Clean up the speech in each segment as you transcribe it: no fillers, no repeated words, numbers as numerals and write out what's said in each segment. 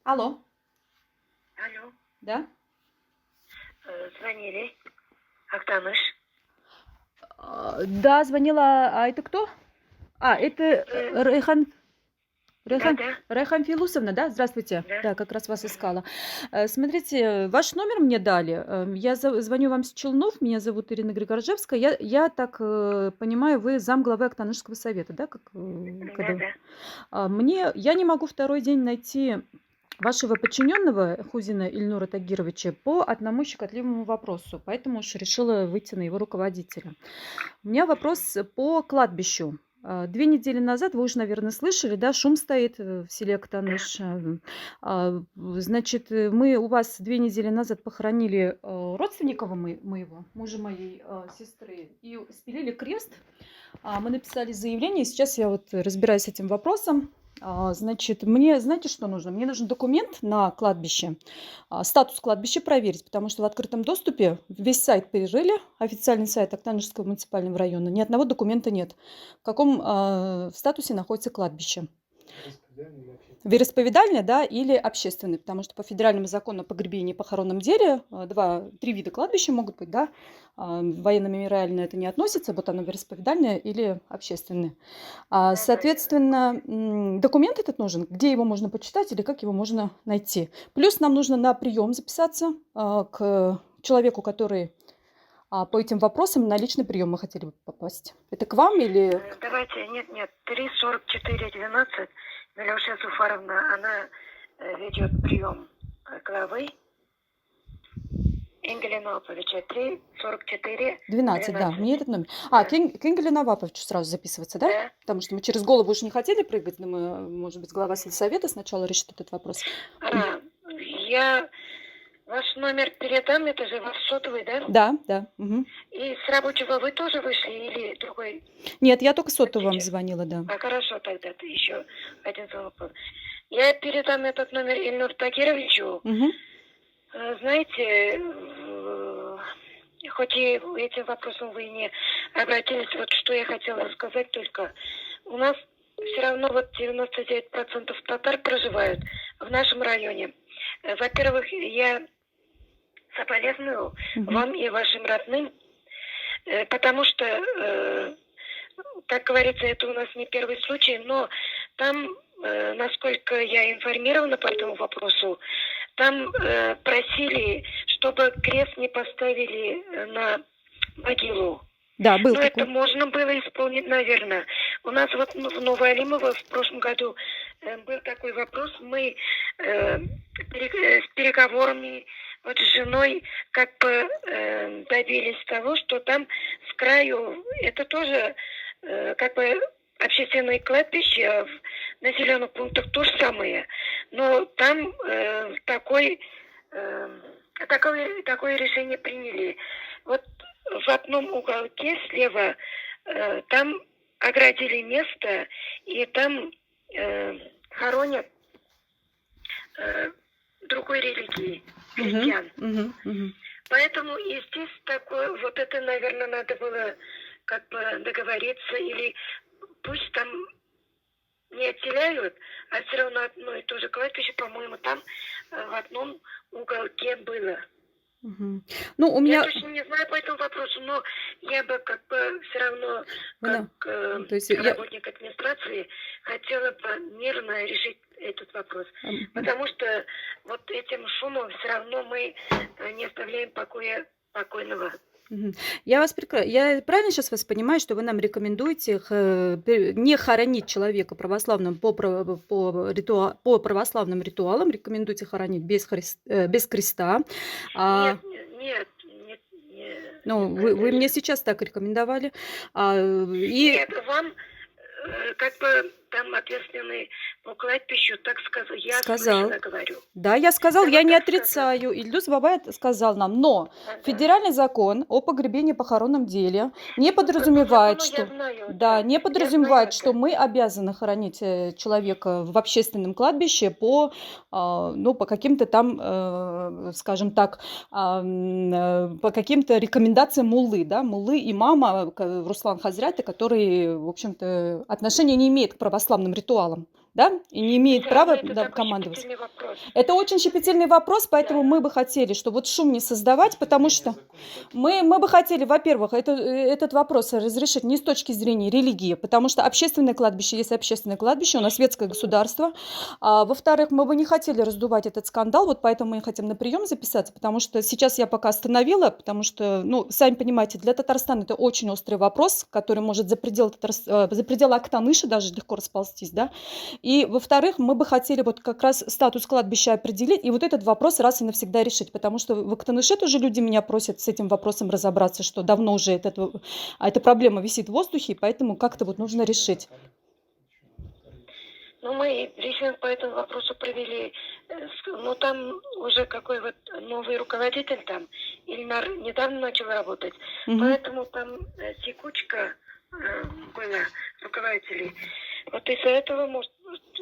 Алло, Алло, да? звонили. Актаныш. Да, звонила. А это кто? Это Райхан, Да, Райхан, да, Райхан Филусовна, да? Здравствуйте. да. Да, как раз вас Мгм. искала. Смотрите, ваш номер мне дали. Я звоню вам с Челнов, меня зовут Ирина Григоржевская. Я так понимаю, вы замглавы Актанышского совета, да? Да, Когда... да. Я не могу второй день найти вашего подчиненного Хузина Ильнура Тагировича по одному щекотливому вопросу, поэтому уж решила выйти на его руководителя. У меня Мгм. вопрос по кладбищу. 2 недели назад, вы уже, наверное, слышали, да, шум стоит в селе Да. Актаныш. Значит, мы у вас 2 недели назад похоронили родственника моего, мужа моей сестры, и спилили крест. Мы написали заявление, и сейчас я вот разбираюсь с этим вопросом. Значит, мне, знаете, что нужно? Мне нужен документ на кладбище, статус кладбища проверить, потому что в открытом доступе весь сайт перерыли, официальный сайт Актанышского муниципального района, ни одного документа нет. В каком статусе находится кладбище? Вероисповедальный, да, или общественный, потому что по федеральному закону о погребении и похоронном деле три вида кладбища могут быть, да, военно-мемориальное это не относится, вот оно вероисповедальное или общественное. Да, да, я Соответственно, документ этот нужен, где его можно почитать или как его можно найти. Плюс нам нужно на прием записаться к человеку, который по этим вопросам на личный прием мы хотели бы попасть. Это к вам или... Давайте, нет, 34412. Милюша Зуфаровна, она ведет прием главы Энгеля Новаповича. 344 12, да, 12. мне этот номер. К Да, Энгелю Наваповичу сразу записываться, да? да. Потому что мы через голову уж не хотели прыгать, но мы, может быть, глава сельсовета сначала решит этот вопрос. Я ваш номер передам, это же ваш сотовый, да? Да, да. Мгм. И с рабочего вы тоже вышли или другой Нет, я только сотовый вам хотите? звонила, да. Хорошо, тогда ты еще один звонок. Я передам этот номер Ильнуру Тагировичу. Мгм. Знаете, хоть и этим вопросом вы не обратились, вот что я хотела сказать только. У нас все равно вот 99% татар проживают в нашем районе. Во-первых, я соболезную Мгм. вам и вашим родным, потому что, как говорится, это у нас не первый случай, но там, насколько я информирована по этому вопросу, там просили, чтобы крест не поставили на могилу. Да, был Но это такой. можно было исполнить, наверное. У нас вот в Новоалимово в прошлом году был такой вопрос. Мы с переговорами вот с женой как бы добились того, что там с краю, это тоже как бы общественные кладбища в населенных пунктах тоже самые. Но там такое решение приняли. Вот в одном уголке слева там оградили место, и там хоронят другой религии, христиан. Мгм. Мгм. Поэтому и здесь такое, вот это, наверное, надо было как бы договориться, или пусть там не отделяют, а все равно одно и то же кладбище, по-моему, там в одном уголке было. Мгм. Ну, у Я меня... точно не знаю по этому вопросу, но я бы как бы все равно, как То есть работник администрации, хотела бы мирно решить этот вопрос. Потому что вот этим шумом все равно мы не оставляем покоя покойного. Мгм. Я правильно сейчас вас понимаю, что вы нам рекомендуете не хоронить человека православным по православным ритуалам, рекомендуете хоронить без креста. Нет, А, нет, нет, нет, ну, нет, вы мне сейчас так рекомендовали. И нет, вам как бы там ответственный по кладбищу так сказал, я сказал. слышала, говорю. Да, я сказал, Да, я вот не так сказал. отрицаю. Ильдус Бабаев сказал нам, но Да. федеральный закон о погребении и похоронном деле не По подразумевает, закону я что... знаю, Да, да. не Я знаю подразумевает, что это. мы обязаны хоронить человека в общественном кладбище ну, по каким-то там, скажем так, по каким-то рекомендациям муллы, да, муллы и мама Руслан Хазряты, который, в общем-то, отношения не имеет к православным ритуалам. да, и не имеет Всё права равно это такой командовать. щепетильный вопрос. Это очень щепетильный вопрос, поэтому Да. мы бы хотели, что вот шум не создавать, потому что мы бы хотели, во-первых, этот вопрос разрешить не с точки зрения религии, потому что общественное кладбище есть общественное кладбище, у нас светское государство. Во-вторых, мы бы не хотели раздувать этот скандал, вот поэтому мы хотим на прием записаться, потому что сейчас я пока остановила, потому что, ну, сами понимаете, для Татарстана это очень острый вопрос, который может за пределы Актаныши даже легко расползтись, да. И, во-вторых, мы бы хотели вот как раз статус кладбища определить и вот этот вопрос раз и навсегда решить, потому что в Актаныше тоже люди меня просят с этим вопросом разобраться, что давно уже эта проблема висит в воздухе, и поэтому как-то вот нужно решить. Ну, мы брифинг по этому вопросу провели. Ну, там уже какой вот новый руководитель там, Ильнар недавно начал работать. Мгм. Поэтому там текучка была руководителей. Вот из-за этого, может,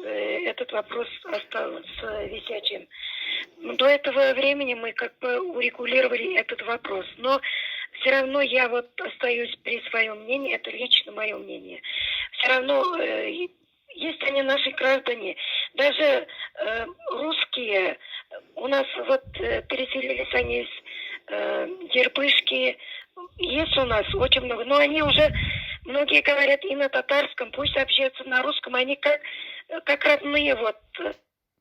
этот вопрос остался висячим. До этого времени мы как бы урегулировали этот вопрос. Но все равно я вот остаюсь при своем мнении, это лично мое мнение. Все равно есть они наши граждане. Даже русские, у нас вот переселились они из Дербышки, есть у нас очень много, но они уже, многие говорят и на татарском, пусть общаются на русском, они как родные, вот,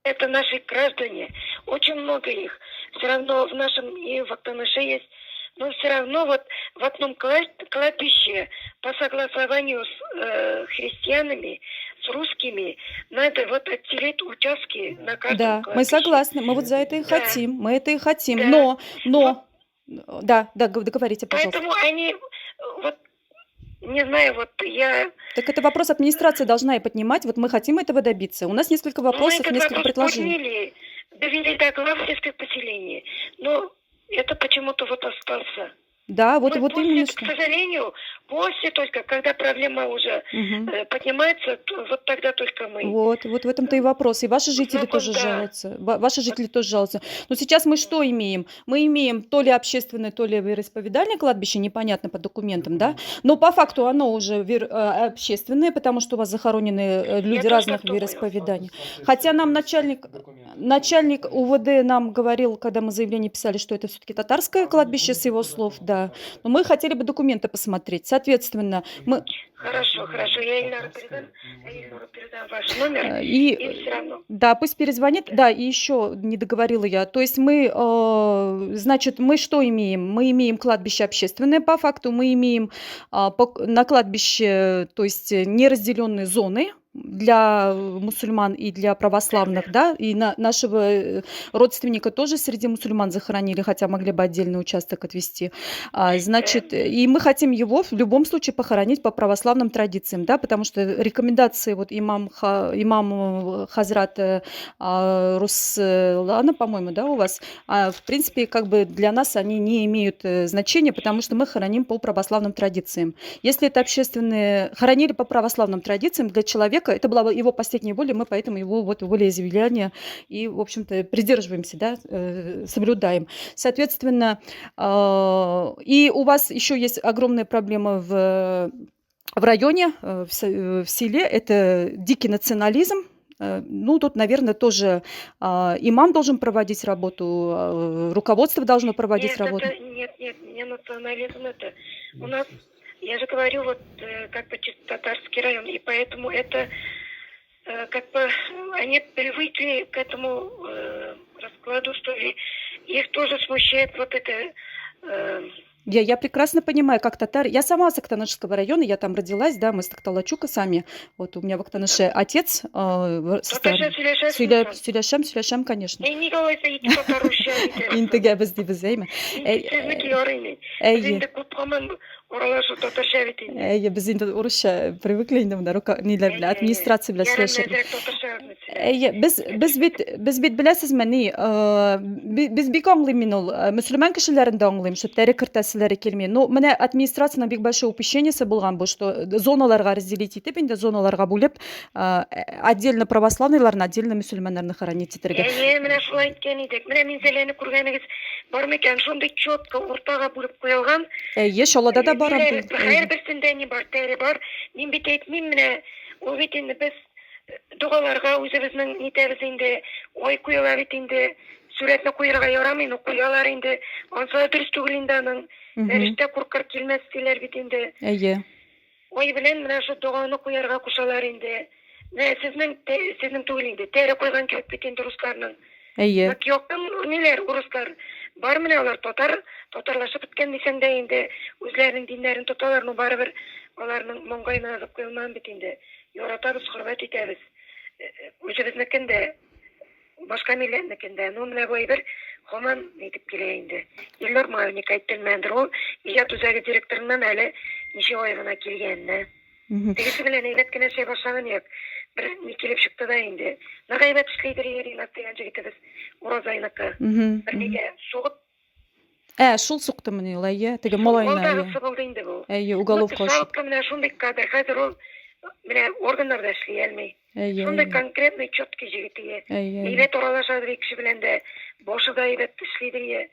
это наши граждане, очень много их. Все равно в нашем и в Актаныше есть, но все равно вот в одном кладбище по согласованию с христианами, с русскими, надо вот отделить участки на каждом Да, мы кладбище. согласны, мы вот за это и Да. хотим, мы это и хотим, Да. но, да, договорите, пожалуйста. Поэтому они, вот, не знаю, вот я... Так это вопрос администрация должна и поднимать, вот мы хотим этого добиться. У нас несколько Мы вопросов, этот несколько вопрос предложений. подняли, довели до глав сельских поселений, но это почему-то вот остался. Да, вот Мы именно после, что. к сожалению, после только, когда проблема уже Мгм. поднимается, вот тогда только мы. Вот в этом-то и вопрос. И ваши жители Ну, тоже да. жалуются. Ваши жители тоже жалуются. Но сейчас мы что имеем? Мы имеем то ли общественное, то ли вероисповедальное кладбище, непонятно по документам, да? Но по факту оно уже общественное, потому что у вас захоронены люди Я разных тоже думаю. вероисповеданий. Хотя нам начальник УВД нам говорил, когда мы заявление писали, что это все-таки татарское кладбище, с его слов, да. Но мы хотели бы документы посмотреть. Соответственно, мы... Хорошо, я Ильнару передам ваш номер, И и все равно. да, пусть перезвонит. Да, и еще не договорила я. То есть мы, значит, мы что имеем? Мы имеем кладбище общественное по факту, мы имеем на кладбище, то есть неразделенные зоны для мусульман и для православных, да, и нашего родственника тоже среди мусульман захоронили, хотя могли бы отдельный участок отвести. Значит, и мы хотим его в любом случае похоронить по православным традициям, да, потому что рекомендации вот имам Хазрат Руслана, по-моему, да, у вас, в принципе, как бы для нас они не имеют значения, потому что мы хороним по православным традициям. Если это общественные, хоронили по православным традициям для человека, это была его последняя воля, мы поэтому его вот волеизъявление и, в общем-то, придерживаемся, да, соблюдаем. Соответственно, и у вас еще есть огромная проблема в районе, в селе, это дикий национализм. Ну, тут, наверное, тоже имам должен проводить работу, руководство должно проводить работу. Нет, не национализм это. У нас, я же говорю, вот как бы чисто татарский район, и поэтому это как бы они привыкли к этому раскладу, что ли. Их тоже смущает вот это... Я прекрасно понимаю, как татары. Я сама с Актанышского района, я там родилась, да, мы с Такталачука сами. Вот у меня в Актаныше отец. Сөйләшәм, конечно. Интегә без дибез, әйме. Әйе, без инде урысча привыкли инде монда ниләр белән, администрация белән сөйләшергә. Әйе, без бит беләсезме ни, без бик аңлыйм мин ул, мөселман кешеләрен дә аңлыйм, что тәре кертәселәре килми. Ну, менә администрациянең бик большое упущениесе булган бу, что зоналарга разделить итеп, инде зоналарга бүлеп, отдельно православныйларны, отдельно мөселманнарны хоронить итәргә. Менә шулай иткән идек. Менә мин сәләне күргәнегез бар микән? Шундый четко уртага бүлеп куелган. Әйе, шалада да бар. Һәр берсендә ни бар, тәре бар. Мин бит әйтмим, менә ул бит инде без Dogalarga özübizning nitebiz indi, oy kuyalar indi, suretni kuyurga yaramyn, o kuyalar indi. Onsa dürüst tugul indi aның. Nerişte kurkar kilmez diler bit indi. Әйе. Oy bilen менә şu dogany kuyarga kuşalar indi. Ne sizning tugul indi. Tere koygan kirip bit indi ruslарның. Әйе. Bak yoktun neler uruslar var mı ne olar totarlaşıp bitken desen de indi özlerinin dinlerin totalarını baribir olarның moңгайына azıp kılman bitindi. Yoratabız, hürmet etebіз. Özübiznikinde başka milletnikinde numle boy bir homan etip keleyindi. Yıllar mavnik ayttilmendir ol. İyat üzeri direktöründen hele nişe oyğuna kelgenine. Tegisi bilen eyletkine şey başlanın yok. Bir nikilip çıktı da indi. Ne gaybet işleydir yeri naktiyancı gittibiz. Uraz aynakı. Bir nege soğut. Шул суқты міне ул, әйе. Теге малайына, әйе. Олдағы болды indi bu. Әйе, уголовка ашып. Sağlıklı mene şunday kadar hazır ol. Mene organlarda işleyelmey. Әйе. Şunday konkretный четкий жигитиге. Әйе. Eybet oralaşadır bir kişi bilen de boşı da eybet işleydir ye.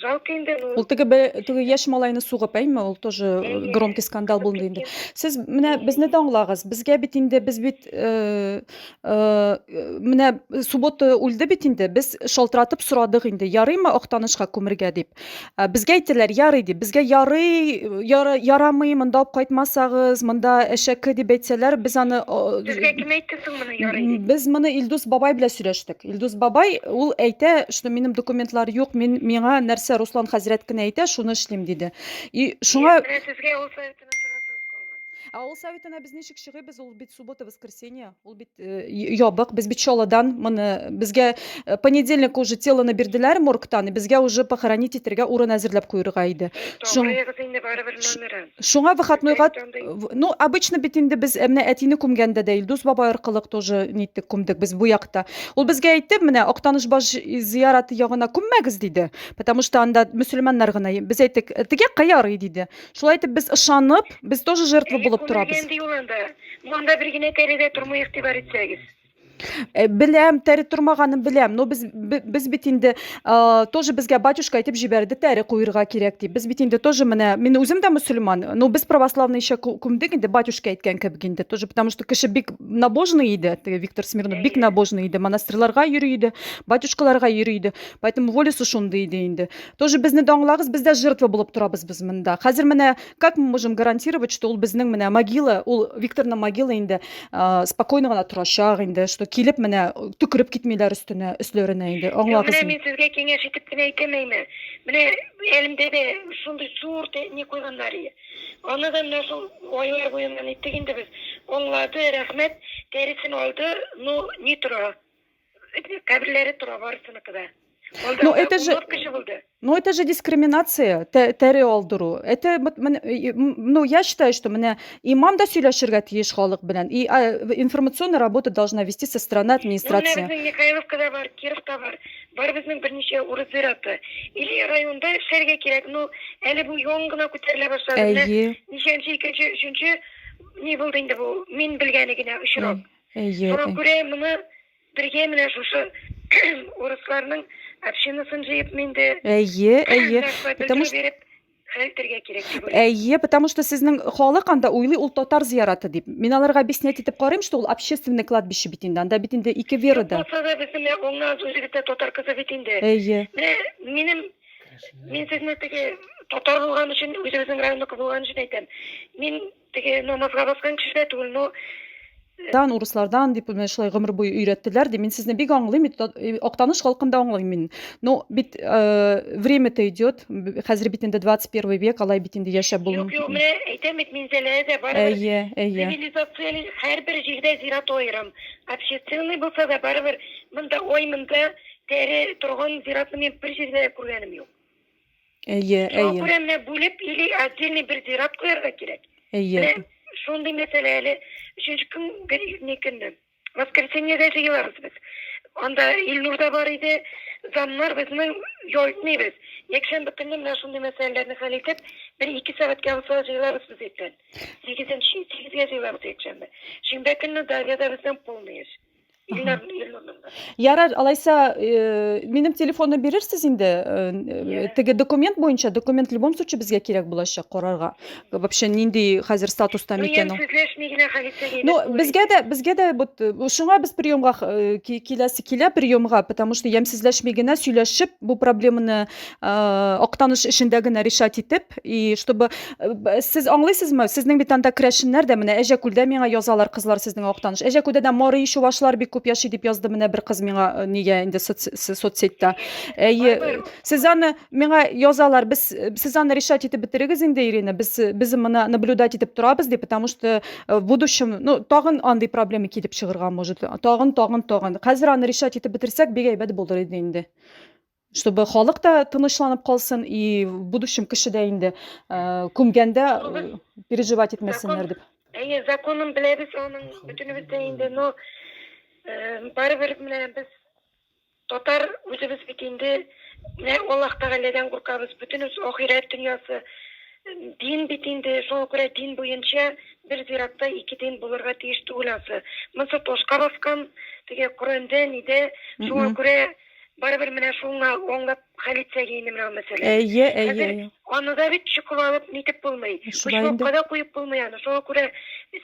Жалко инде. Ул теге яшь малайны сугып, әйме, ул тоже громкий скандал булды инде. Сез менә безне дә аңлагыз. Безгә бит инде без бит менә суббота үлде бит инде. Без шалтыратып сорадык инде. Ярыймы Актанышка күмергә дип. Безгә әйттеләр, ярый дип. Безгә ярамый, монда алып кайтмасагыз, монда әшәке дип әйтсәләр, без аны Безгә кем әйтте соң моны ярый дип? Без моны Илдус бабай белән сөйләштек. Илдус бабай ул әйтә, что минем документлар юк, миңа нәрсә Руслан хәзрәт кенә әйтә, шуны эшлим диде. И шуңа Сезгә ул советына чыгасыз калган. ул советына без ничек чыгыбыз? Ул бит суббота, воскресенье. Ул бит ябык. Без бит чаладан моны безгә понедельник уже телоны бирделәр моргтан, безгә уже похоронить итәргә урын әзерләп куярга иде. Шуңа выходнойга, ну обычно бит инде без менә әтине күмгәндә дә Илдус бабай аркылы тоже ниттек күмдек без бу якта. Ул безгә әйтте, менә Актаныш баш зияраты ягына күммәгез диде. Потому что анда мөселманнар гына. Без әйттек, теге каярый диде. Шулай итеп без ышанып, без тоже жертва булып турабыз. Монда бер генә тәрәдә тормый игътибар итсәгез. Беләм, тәре турмаганын беләм, но без бит инде тоже безгә батюшка әйтеп җибәрде, тәре куярга кирәк дип. Без бит инде тоже менә, мин үзем дә мөселман, но без православный ещё күмдек инде, батюшка әйткән кебек инде, тоже потому что кеше бик набожный иде, Виктор Смирнов бик набожный иде, монастырьларга йөри иде, батюшкаларга йөри иде, поэтому волесы шундый иде инде. Тоже безне дә аңлагыз, без дә жертва булып турабыз без монда. Хәзер менә как мы можем гарантировать, что ул безнең менә могила, ул Викторның могила инде спокойно гына турачак инде, что килеп менә төкереп китмиләр өсләренә инде. Аңлагыз. Менә мин сезгә киңәш итеп кенә әйтәмәйме. Менә элемдә дә шундый зур не куйганнар иде. Аны да менә шул айлар буеннан иттек инде без. Аңлады, рәхмәт, тәресен алды, ну ни тора. Каберләре тора барысыныкы да. Но это же дискриминация, тәре алдыру. Это, ну, я считаю, что менә имам да сөйләшергә тиеш халык белән. И информационная работа должна вести со стороны администрации. Безнең Михайловкада бар, Кировта бар. Бар безнең берничә урыс зираты. Или районда эшләргә кирәк. Ну, әле бу яңгына күтәрелә башлады. Әйе. Ничәнче, икенче, өченче ни булды инде бу? Мин белгәне генә очрак. Әйе. Шуңа күрә моны бергә менә шушы урысларның общинасын җыеп минде. Әйе. Потому что сезнең халык анда уйлый, ул татар зияраты дип. Мин аларга объяснять итеп карыйм, что ул общественный кладбище бит инде. Анда бит инде ике вера да. Булса да безнең оңна үзебездә татар кызы бит инде. Әйе. Мин сезне теге татар булган өчен, үзебезнең районныкы булган өчен әйтәм. Мин теге намазга баскан кеше түгел, но урыслардан дип шулай гомер буе өйрәттеләр ди. Мин сезне бик аңлыйм, Актаныш халкында аңлыйм мин. Но бит время-то идет. Хәзер бит инде 21 век, алай бит инде яшәп булмый. Юк, менә әйтәм бит мин зәләдә бар. Әйе. Цивилизация һәрбер җирдә зират аерым. Общественный булса да барыбер монда тәре торган зиратны мин бер җирдә күргәнем юк. Әйе. Күрәмне бүлеп или отдельный бер зират куярга кирәк. Әйе. Шундый мәсьәләле өченче көн гәрәкне көнне. Воскресеньедә җыелабыз без. Анда Илнурда бар иде, замнар безнең ялтныбыз. Якшәмбе көнне менә шундый мәсьәләләрне хәл итеп, 1-2 сәгатькә булса җыелабыз без иткән. 8-гә җыелабыз якшәмбе. Шимбә көнне Дарьяда безнең полный. Илнар Илнурдан. Ярар, алайса, минем телефонны бирерсез инде. Иә. Теге документ боюнча, документ в любом случае бизге керек булачак карарга. Вообще ниндей хәзер статуста Ну, микән ул? ямсызлашмыйгына халитсеге. Ну, безгә дә вот шуңа без приемга киләсе килә приемга, потому что ямсезләшми генә сөйләшеп, бу проблеманы актаныш эшендә генә решать итеп, и чтобы сез аңлыйсызмы, сезнең бит анда керәшеннәр дә менә Әҗәкүлдә миңа язалар кызлар сезнең актаныш. Әҗәкүлдә дә Марый чувашлар бик күп яши дип язды менә бер кыз миңа нигә инде соцсетьтә. Сез аны миңа язалар, сез аны решать итеп бетерегез инде, Ирина. Без моны наблюдать итеп торабыз ди, потому что в будущем, ну, тагын андый проблема килеп чыгырга может. Тагын. Хәзер аны решать итеп бетерсәк, бик әйбәт булыр иде инде. Чтобы халык та тынычланып калсын, и в будущем кеше дә инде күмгәндә переживать итмәсеннәр дип. Законын беләбез, аның бөтенебез дә инде, но барыбер менә без татар үзебез бит инде менә Аллаһ Тәгаләдән куркабыз, бөтенебез ахирәт дөньясы дин бит инде, шуңа күрә дин буенча бер зиратта 2 дин булырга тиеш түгеләсе. Монсы тошка баскан, теге Коръәндә ниде, шуңа күрә барыбер менә шуңа аңлап халитсәгә инде менә мәсьәлә. Аны да бит чукылап нитеп булмый. Шуңа да куеп булмый аны. Шуңа күрә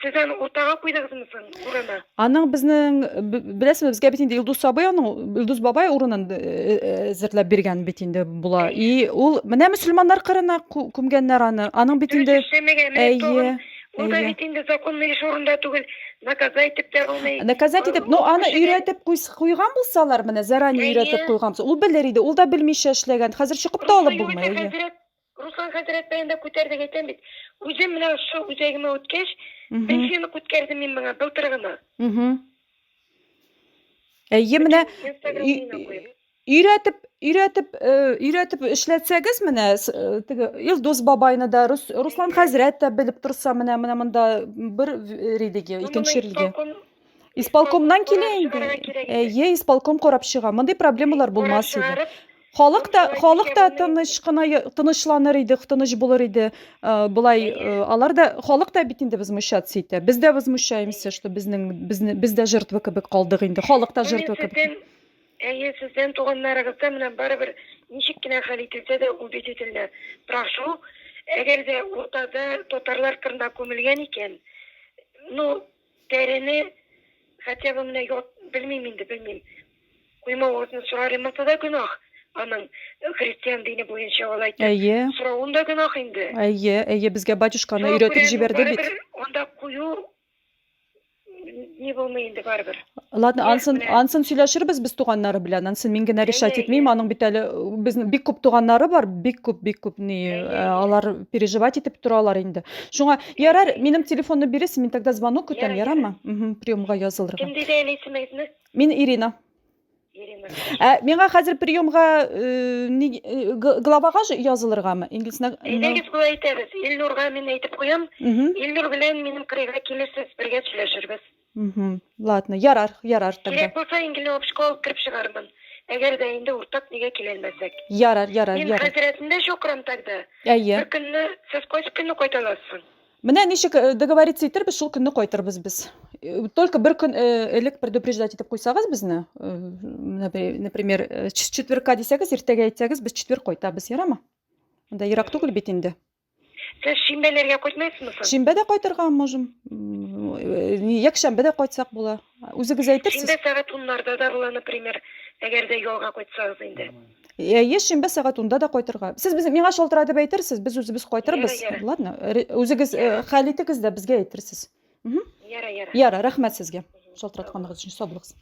сез аны уртага куйдыгызмы соң урына? Аның безнең беләсезме, безгә бит инде Илдус бабай урынын зерләп биргән бит инде була. И ул менә мөселманнар кырына күмгәннәр аны. Аның бит инде Ул да бит инде законный эш урында түгел. Наказать итеп тә булмый. Наказать итеп, ну аны өйрәтеп куйган булсалар, менә зарани өйрәтеп куйган булса, ул белер иде, ул да белмичә эшләгән. Хәзер чыгып та алып булмый. Руслан хәзрәт бәйендә күтәрдек әйтәм бит. Үзем менә шу үзәгемә үткәч, пенсияны күткәрдем мин моңа былтыр гына. Менә өйрәтеп эшләтсәгез, менә теге Илдус бабайны да, Руслан хәзрәт тә белеп торса, менә монда бер ридеге, икенче ридеге. Исполкомнан килә инде. Исполком карап чыга. Мондый проблемалар булмас иде. Халык та тынычланыр иде, тыныч булыр иде. Булай алар да, халык та бит инде возмущаться итә. Без дә возмущаемся, что без дә жертва кебек калдык инде. Халык та жертва кебек. Сездән туганнарыгызда менә барыбер ничек кенә хәл ителсә дә убедительно. Прошу, әгәр дә уртада татарлар кырында күмелгән икән, ну, тәрене хотя бы менә белмим. Куймавызны сорарым, монда да гөнаһ. Аның христиан дине буенча алайты. Сорауында гөнаһ инде. Безгә батюшканы өйрәтеп җибәрде бит. Анда кую не булмый инде барыбер. Ладно, ансын сөйләшербез без туганнары белән. Ансын мин генә решать итмим. Аның бит әле безнең бик күп туганнары бар, бик күп алар переживать итеп торалар инде. Шуңа ярар, минем телефонны бирәсез, мин тогда звонок көтәм, ярармы? Приемга язылырга. Кем диде әле исемегезне? Мин Ирина. Миңа хәзер приемга главага язылыргамы? Инглизне. Әйдәгез булай әйтәбез. Илнурга мин әйтеп куям. Илнур белән минем кырыйга килерсез, бергә сөйләшербез. Ладно, ярар тогда. Кирәк булса инглизне алып школага кирип чыгармын. Әгәр дә инде уртак нигә киләлмәсәк. Ярар. Мин хәзрәтендә шукрам тогда. Әйе. Бер көнне сез кайсы көнне кайталасыз? Менә ничек договориться итәрбез, шул көнне кайтырбыз без. Только бер көн элек предупреждать итеп куйсагыз безне, например, четверка дисәгез, иртәгә әйтсәгез, без четверг кайтабыз, ярамы? Монда ерак түгел бит инде. Сез шимбәләргә кайтмайсызмы? Шимбәдә кайтырга можем. Якшәмбәдә кайтсак була. Үзегез әйтерсез. Шимбә сәгать 10:00 да була, например, әгәр дә ялга кайтсагыз инде. Шимбә сәгать 10:00 да кайтырга. Сез миңа шалтыратып әйтерсез, без үзебез кайтырбыз. Ладно, үзегез хәл итегез дә безгә әйтерсез. Яра. Яра, рәхмәт сезгә. Шалтыратканлыгыз өчен, сау булыгыз.